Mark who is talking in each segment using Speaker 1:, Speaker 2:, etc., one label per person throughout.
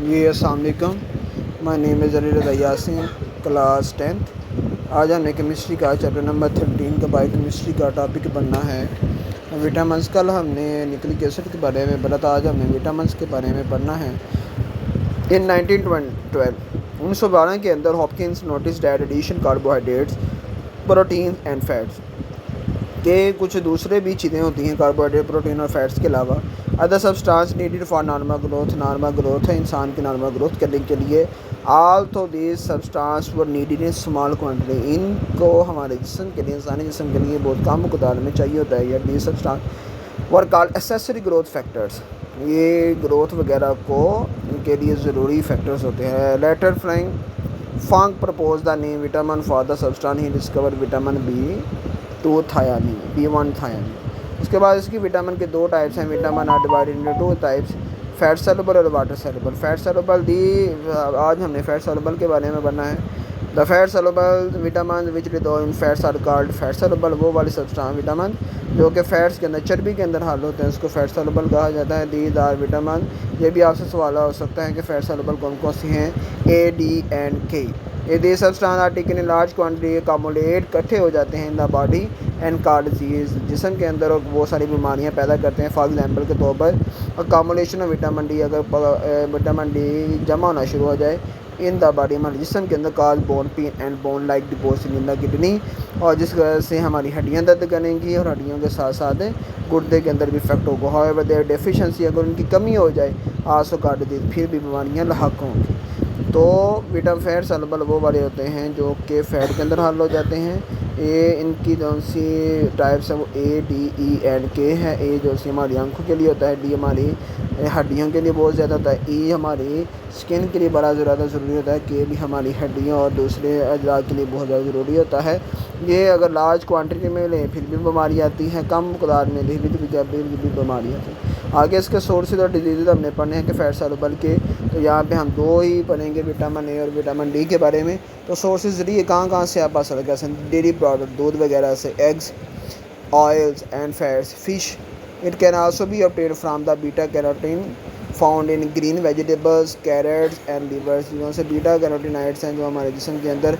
Speaker 1: جی السلام علیکم. مائی نیم از Ali Raza Yasin, class 10th. آج ہمیں کیمسٹری کا چیپٹر نمبر 13 کا بایو کیمسٹری کا ٹاپک بننا ہے وٹامنس. کل ہم نے نیوکلک ایسڈ کے بارے میں پڑھا تھا, آج ہمیں وٹامنس کے بارے میں پڑھنا ہے. ان 1912 کے اندر Hopkins notice that addition carbohydrates, proteins and fats کہ کچھ دوسرے بھی چیزیں ہوتی ہیں کاربوہائیڈریٹ, پروٹین اور فیٹس کے علاوہ. Other substance needed for normal growth ہے انسان کی نارمل گروتھ کرنے کے لیے. Although these substance were needed in small quantity, ان کو ہمارے جسم کے لیے, انسانی جسم کے لیے بہت کم مقدار میں چاہیے ہوتا ہے. یہ these substance were called accessory growth factors, یہ گروتھ وغیرہ کو ان کے لیے ضروری فیکٹرز ہوتے ہیں. Later Funk propose the name vitamin for the substance he discover vitamin B1 thiamine. اس کے بعد اس کی وٹامن کے دو ٹائپس ہیں. Vitamin are divided into two types, fat soluble اور واٹر سولوبل. فیٹ سولوبل آج ہم نے فیٹ سولوبل کے بارے میں پڑھنا ہے. The fat soluble vitamin which dissolve in fats are called fat soluble. وہ والی سبسٹانس وٹامن جو کہ فیٹس کے اندر, چربی کے اندر حل ہوتے ہیں, اس کو فیٹ سولوبل کہا جاتا ہے. دیز آر وٹامن, یہ بھی آپ سے سوال ہو سکتا ہے کہ فیٹ سولوبل کون کون سی ہیں, A, D اینڈ K. یہ substance are taken in large quantity, accumulate اکٹھے ہو جاتے ہیں in the body and cause disease, جسم کے اندر بہت ساری بیماریاں پیدا کرتے ہیں. فار ایگزامپل کے طور پر اکامولیشن آف وٹامن ڈی, اگر وٹامن ڈی جمع ہونا شروع ہو جائے ان دا باڈی, ہمارے جسم کے اندر cause bone pain and bone like deposit in the kidney, اور جس وجہ سے ہماری ہڈیاں درد کریں گی اور ہڈیوں کے ساتھ ساتھ گردے کے اندر بھی افیکٹ ہوگا. ہاؤیور دیئر ڈیفیشنسی, اگر ان کی کمی ہو جائے آسو کار ڈیزیز, پھر بھی بیماریاں لاحق ہوں گی. تو فیٹ سولوبل وہ والے ہوتے ہیں جو کہ فیٹ کے اندر حل ہو جاتے ہیں. یہ ان کی جو سی ٹائپس ہیں وہ A, D, E and K ہے. A جو سی ہماری آنکھوں کے لیے ہوتا ہے, D ہماری ہڈیوں کے لیے بہت زیادہ ہوتا ہے, E ہماری اسکن کے لیے بڑا زیادہ ضروری ہوتا ہے, K بھی ہماری ہڈیوں اور دوسرے اجزاء کے لیے بہت زیادہ ضروری ہوتا ہے. یہ اگر لارج کوانٹٹی میں لیں پھر بھی بیماری آتی ہے, کم مقدار میں لیں بھی بیماری آتی ہے. آگے اس کے سورسز اور ڈیزیزز ہم نے پڑھنے ہیں کہ فیٹ سولوبل کے, تو یہاں پہ ہم دو ہی پڑھیں گے, وٹامن A اور وٹامن D کے بارے میں. تو سورسز ذریعے کہاں سے آپ حاصل کر سکتے ہیں, ڈیری پروڈکٹ, دودھ وغیرہ سے, eggs, oils and fats, fish. It can also be obtained from the beta carotene found in green vegetables, carrots and livers. جہاں سے بیٹا کیروٹینائڈس ہیں جو ہمارے جسم کے اندر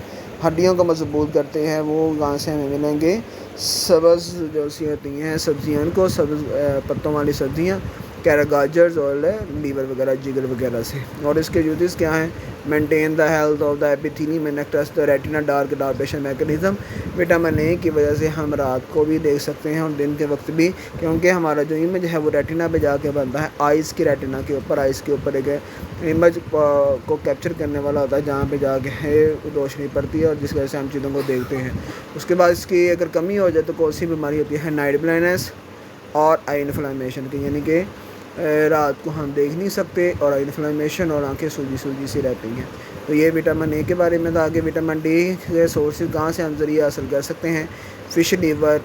Speaker 1: ہڈیوں کو مضبوط کرتے ہیں, وہ کہاں سے ہمیں ملیں گے, سبز جو سی ہوتی ہیں سبزیاں, ان کو سبز پتوں والی سبزیاں, گاجرز اور لیور وغیرہ, جگر وغیرہ سے. اور اس کے یوزز کیا ہیں, maintain the health of the epithelium and نیکٹس the retina dark adaptation mechanism. Vitamin A کی وجہ سے ہم رات کو بھی دیکھ سکتے ہیں اور دن کے وقت بھی, کیونکہ ہمارا جو امیج ہے وہ ریٹینا پہ جا کے بنتا ہے, آئز کی ریٹینا کے اوپر, آئز کے اوپر ایک امیج کو کیپچر کرنے والا ہوتا ہے جہاں پہ جا کے روشنی پڑتی ہے اور جس وجہ سے ہم چیزوں کو دیکھتے ہیں. اس کے بعد اس کی اگر کمی ہو جائے تو کون سی بیماری ہوتی ہے, نائٹ بلائنڈنس اور آئی انفلیمیشن کی, یعنی کہ رات کو ہم دیکھ نہیں سکتے, اور آئی انفلیمیشن اور آنکھیں سوجی سی رہتی ہیں. تو یہ وٹامن A کے بارے میں تھا. آگے وٹامن D کے سورسز کہاں سے ہم ذریعہ حاصل کر سکتے ہیں, fish liver,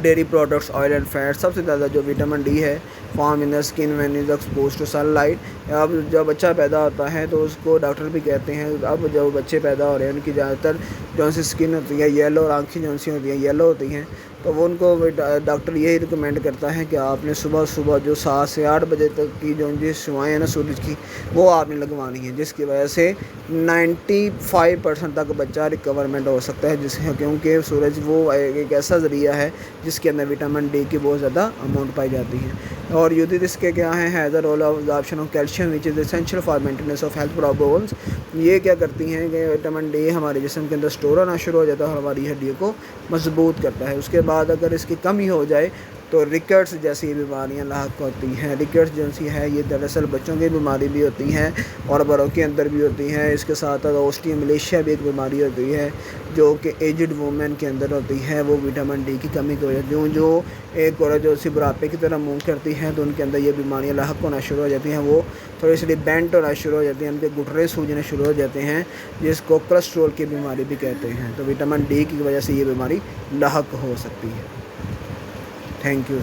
Speaker 1: dairy products, oil and fat. سب سے زیادہ جو وٹامن D ہے form in the skin when is exposed to sunlight. اب جب بچہ پیدا ہوتا ہے تو اس کو ڈاکٹر بھی کہتے ہیں, اب جو بچے پیدا ہو رہے ہیں ان کی زیادہ تر جو سی اسکن ہوتی ہے یلو, اور آنکھیں جو سی ہوتی ہیں یلو ہوتی ہیں, تو وہ ان کو ڈاکٹر یہی ریکمینڈ کرتا ہے کہ آپ نے صبح جو 7 سے 8 بجے تک کی جو شعاعیں ہیں نا سورج کی, وہ آپ نے لگوانی ہے, جس کی وجہ سے 95% تک بچہ ریکورمنٹ ہو سکتا ہے, کیونکہ سورج وہ ایک ایسا ذریعہ ہے جس کے اندر وٹامن D کی بہت زیادہ اماؤنٹ پائی جاتی ہے. اور یوزز اس کے کیا ہیں, has a role of absorption of calcium which is essential for maintenance of health problems. یہ کیا کرتی ہیں کہ وٹامن D ہمارے جسم کے اندر اسٹور ہونا شروع ہو جاتا ہے اور ہماری ہڈیوں کو مضبوط کرتا ہے. اس کے بعد اگر اس کی کمی ہو جائے تو ریکٹس جیسی بیماریاں لاحق ہوتی ہیں. ریکٹس جو سی ہے یہ دراصل بچوں کی بیماری بھی ہوتی ہیں اور بڑوں کے اندر بھی ہوتی ہیں. اس کے ساتھ اوسٹیومیلیشیا بھی ایک بیماری ہوتی ہے جو کہ ایجڈ وومن کے اندر ہوتی ہے. وہ وٹامن D کی کمی کی وجہ سے جو ایک عورت جو سی بڑھاپے کی طرح منہ کرتی ہے تو ان کے اندر یہ بیماریاں لاحق ہونا شروع ہو جاتی ہیں, وہ تھوڑی سی بینٹ ہونا شروع ہو جاتی ہیں, ان کے گھٹنے سوجنے شروع ہو جاتے ہیں, جس کو کولسٹرول کی بیماری بھی کہتے ہیں. تو وٹامن D کی وجہ سے یہ بیماری لاحق ہو سکتی ہے. Thank you.